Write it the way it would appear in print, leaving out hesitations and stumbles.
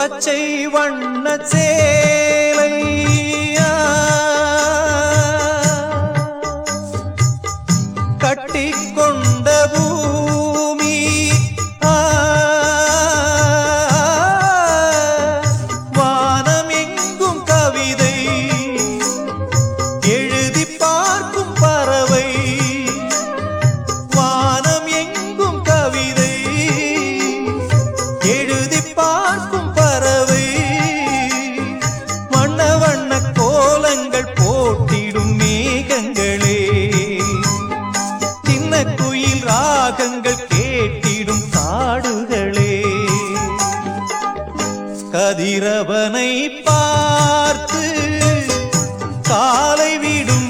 பச்சை வண்ண சேலை கட்டிக்கொண்ட பூமி வானம் எங்கும் கவிதை எழுதி பார்க்கும் பறவை வானம் எங்கும் கவிதை எழுதி பார்க்கும் பறவை வண்ண வண்ண கோலங்கள் போட்டிடும் மேகங்களே சின்ன குயில் ராகங்கள் கேட்டிடும் காடுகளே கதிரவனை பார்த்து காலை விடும்